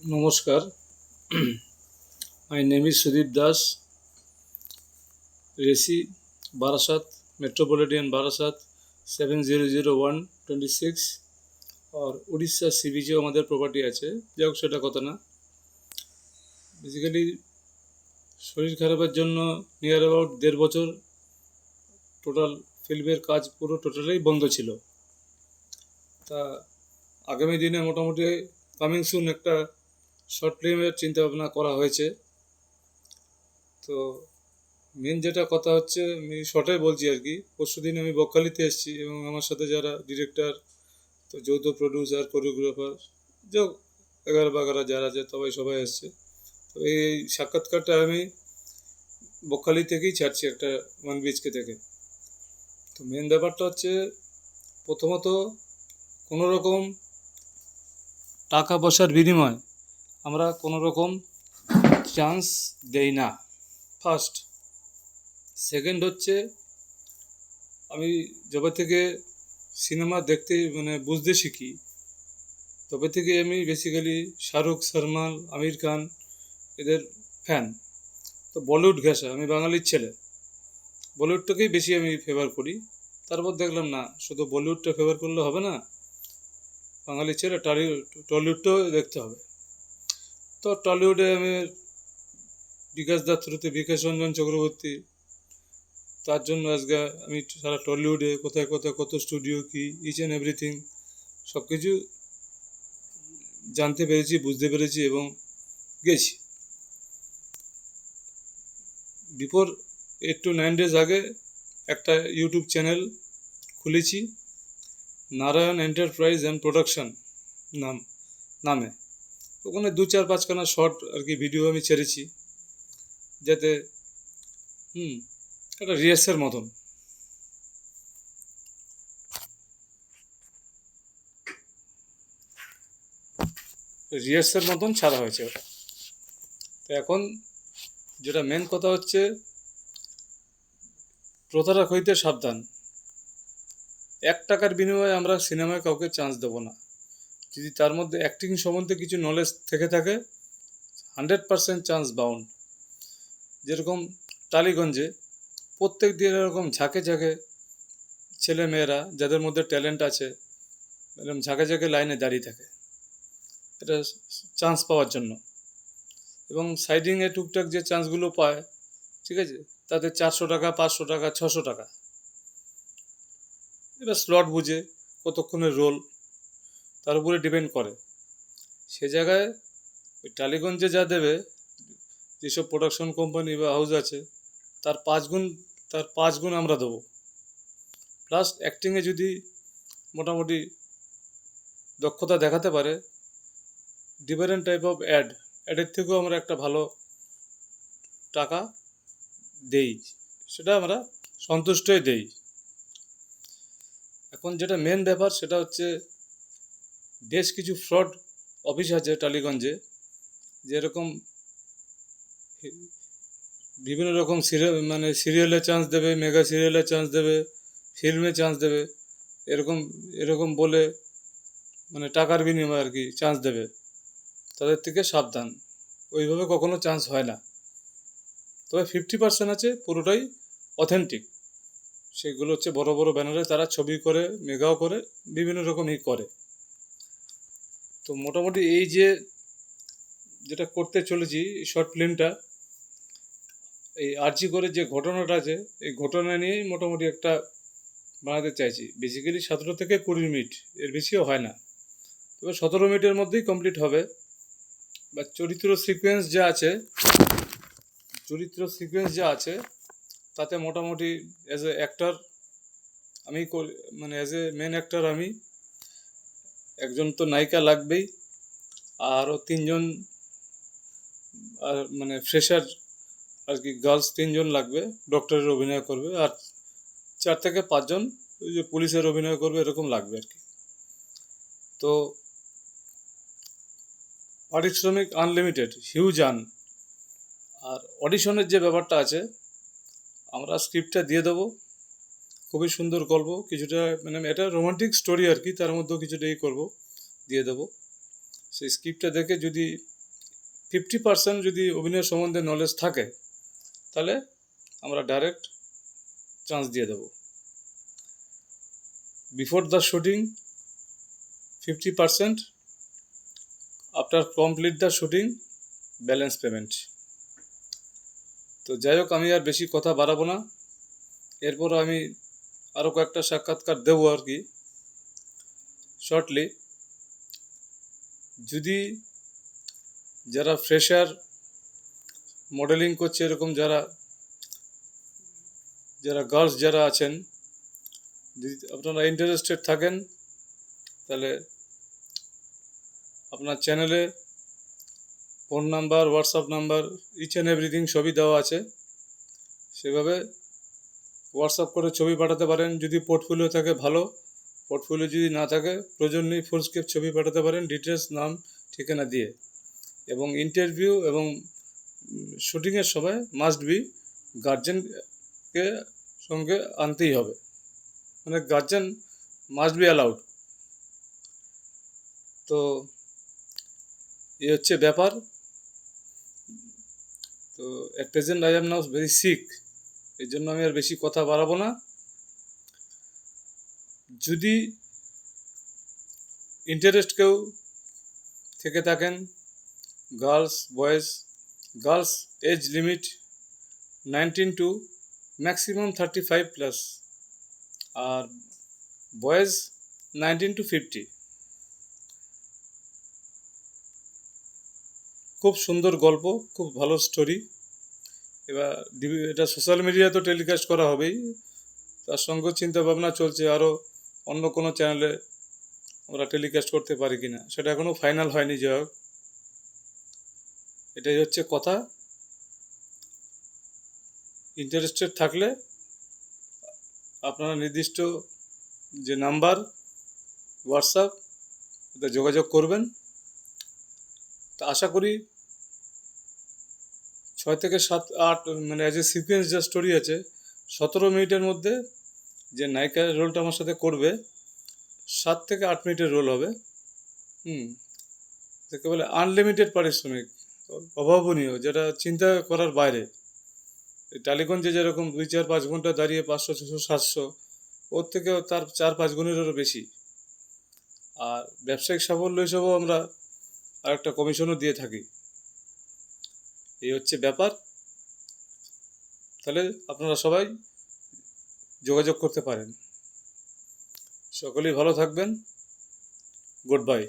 Namaskar. My name is Sudip Das, Resi, Barasat, Metropolitan Barasat 700126 और Orissa C বিচেও আমাদের property আছে। যাই হোক, সেটা কথা না। বেসিক্যালি শরীর খারাপের জন্য নিয়ার অ্যাবাউট 1.5 বছর টোটাল ফিল্মের কাজ পুরো টোটালি বন্ধ ছিল। তা আগামী দিনে মোটামুটি কামিং সুন একটা শর্ট ফিল্মের চিন্তাভাবনা করা হয়েছে। তো মেন যেটা কথা হচ্ছে, আমি শর্টে বলছি আর কি। পরশুদিন আমি বকখালিতে এসেছি এবং আমার সাথে যারা ডিরেক্টর, তো যৌথ প্রডিউসার, কোরিওগ্রাফার, যে 11-12 যারা আছে সবাই এসছে। তো এই সাক্ষাৎকারটা আমি বকখালি থেকেই ছাড়ছি, একটা ওয়ান বিএচকে থেকে। তো মেন ব্যাপারটা হচ্ছে, প্রথমত কোনো রকম টাকা পয়সার বিনিময় আমরা কোনো রকম চান্স দেই না, ফার্স্ট। সেকেন্ড হচ্ছে, আমি যবে থেকে সিনেমা দেখতে বুঝতে শিখি, তবে থেকে আমি বেসিক্যালি শাহরুখ, সলমান, আমির খান এদের ফ্যান। তো বলিউড ঘেঁষা, আমি বাঙালির ছেলে, বলিউডটাকেই বেশি আমি ফেভার করি। তারপর দেখলাম না, শুধু বলিউডটা ফেভার করলে হবে না, বাঙালির ছেলে টলিউডটাও দেখতে হবে। তো টলিউডে আমি বিকাশ দার থ্রুতে, বিকাশ রঞ্জন চক্রবর্তী, তার জন্য আজকে আমি সারা টলিউডে কোথায় কোথায় কত স্টুডিও কি, ইচ অ্যান্ড এভরিথিং সব কিছু জানতে পেরেছি, বুঝতে পেরেছি এবং গেছি। বিফোর 8 to 9 days আগে একটা ইউটিউব চ্যানেল খুলেছি, নারায়ণ এন্টারপ্রাইজ অ্যান্ড প্রোডাকশন নামে। ওখানে 2-4-5খানা শর্ট আর কি ভিডিও আমি ছেড়েছি, যাতে একটা রিহার্সের মতন। ছাড়া হয়েছে ওটা। তো এখন যেটা মেন কথা হচ্ছে, প্রতারক হইতে সাবধান। 1 টাকার বিনিময়ে আমরা সিনেমায় কাউকে চান্স দেবো না। যদি তার মধ্যে অ্যাক্টিং সম্বন্ধে কিছু নলেজ থেকে থাকে, 100% চান্স বাউন্ড। যেরকম টালিগঞ্জে প্রত্যেক দিন এরকম ঝাঁকে ঝাঁকে ছেলে মেয়েরা যাদের মধ্যে ট্যালেন্ট আছে, এরকম ঝাঁকে ঝাঁকে লাইনে দাঁড়িয়ে থাকে এটা চান্স পাওয়ার জন্য। এবং সাইডিংয়ে টুকটাক যে চান্সগুলো পায়, ঠিক আছে, তাদের 400 টাকা, 500 টাকা, 600 টাকা। এবার স্লট বুঝে কতক্ষণের রোল, তার উপরে ডিপেন্ড করে। সে জায়গায় ওই টালিগঞ্জে যা দেবে, যেসব প্রোডাকশন কোম্পানি বা হাউস আছে, তার 5 গুণ আমরা দেবো। প্লাস অ্যাক্টিংয়ে যদি মোটামুটি দক্ষতা দেখাতে পারে, ডিফারেন্ট টাইপ অফ অ্যাডের থেকেও আমরা একটা ভালো টাকা দেই, সেটা আমরা সন্তুষ্টই দেই। এখন যেটা মেন ব্যাপার, সেটা হচ্ছে বেশ কিছু ফ্রড অফিস আছে টালিগঞ্জে, যেরকম বিভিন্ন রকম সিরিয়ালে চান্স দেবে, মেগা সিরিয়ালে চান্স দেবে, ফিল্মে চান্স দেবে, এরকম বলে টাকার বিনিময়ে আর কি চান্স দেবে। তাদের থেকে সাবধান, ওইভাবে কখনো চান্স হয় না। তবে 50% আছে পুরোটাই অথেন্টিক। সেগুলো হচ্ছে বড় বড় ব্যানারে তারা ছবি করে, মেগাও করে, বিভিন্ন রকমই করে। তো মোটামুটি এই যেটা করতে চলেছি, শর্ট ফিল্মটা, এই আরজি করে যে ঘটনাটা আছে, এই ঘটনা নিয়েই মোটামুটি একটা বানাতে চাইছি। বেসিক্যালি 17 থেকে 20 মিনিট, এর বেশিও হয় না। তবে 17 মিনিটের মধ্যেই কমপ্লিট হবে। বা চরিত্র সিকোয়েন্স যা আছে তাতে মোটামুটি অ্যাজ এ অ্যাক্টর আমি অ্যাজ এ মেন অ্যাক্টর আমি, একজন তো নায়িকা লাগবেই, আরও 3জন আর ফ্রেশার আর কি, গার্লস 3জন লাগবে, ডক্টরের অভিনয় করবে, আর 4 থেকে 5 জন ওই যে পুলিশের অভিনয় করবে, এরকম লাগবে আর কি। তো পারিশ্রমিক আনলিমিটেড, হিউজ আর অডিশনের যে ব্যাপারটা আছে, আমরা স্ক্রিপ্টটা দিয়ে দেবো, খুবই সুন্দর গল্প, কিছুটা এটা রোমান্টিক স্টোরি আর কি, তার মধ্যেও কিছুটা করবো, দিয়ে দেবো। সেই স্ক্রিপ্টটা দেখে যদি 50% যদি অভিনয় সম্বন্ধে নলেজ থাকে তাহলে আমরা ডাইরেক্ট চান্স দিয়ে দেবো। Before the shooting 50%, after complete the shooting balance payment. তো যাই হোক, আমি আর বেশি কথা বাড়াবো না। এরপর আমি আরও কয়েকটা সাক্ষাৎকার দেবো আর কি শর্টলি। যদি যারা ফ্রেশার মডেলিং করছে, এরকম যারা গার্লস যারা আছেন, যদি আপনারা ইন্টারেস্টেড থাকেন তাহলে আপনার চ্যানেলে phone number, WhatsApp number, each and everything সবই দেওয়া আছে। সেভাবে হোয়াটসঅ্যাপ করে ছবি পাঠাতে পারেন। যদি পোর্টফোলিও থাকে ভালো, পোর্টফোলিও যদি না থাকে প্রয়োজন নেই, ফুল স্কেপ ছবি পাঠাতে পারেন ডিটেলস, নাম, ঠিকানা দিয়ে। এবং ইন্টারভিউ এবং শুটিংয়ের সময় মাস্ট বি গার্জেনকে সঙ্গে আনতেই হবে, মানে গার্জেন মাস্ট বি অ্যালাউড। তো এই হচ্ছে ব্যাপার। তো at present I am now very sick, এই জন্য আমি আর বেশি কথা বাড়াবো না। যদি ইন্টারেস্ট কেউ থেকে থাকেন, girls, boys, girls age limit 19 to maximum 35+, আর বয়েজ 19 to 50। খুব সুন্দর গল্প, খুব ভালো স্টোরি। এবার এটা সোশ্যাল মিডিয়া তো টেলিকাস্ট করা হবেই, তার সঙ্গে চিন্তা ভাবনা চলছে আরও অন্য কোনো চ্যানেলে আমরা টেলিকাস্ট করতে পারি কিনা, সেটা এখনও ফাইনাল হয়নি। যাই হোক, এটাই হচ্ছে কথা। ইন্টারেস্টেড থাকলে আপনারা নির্দিষ্ট যে নাম্বার হোয়াটসঅ্যাপ, ওতে যোগাযোগ করবেন। তা আশা করি 6 থেকে 7-8, মানে অ্যাজ এ সিকোয়েন্স যা স্টোরি আছে, 17 মিনিটের মধ্যে যে নায়িকার রোলটা আমার সাথে করবে 7 থেকে 8 মিনিটের রোল হবে। যাকে বলে আনলিমিটেড পারিশ্রমিক, অভাবনীয়, যেটা চিন্তা করার বাইরে। টালিগঞ্জে যেরকম 2-4-5 ঘন্টা দাঁড়িয়ে 500-600-700, ওর থেকেও তার 4-5 গুণেরও বেশি। আর ব্যবসায়িক সাফল্য হিসেবেও আমরা আরেকটা কমিশনও দিয়ে থাকি। এই হচ্ছে ব্যাপার। তাহলে আপনারা সবাই যোগাযোগ করতে পারেন। সকলেই ভালো থাকবেন। Good bye.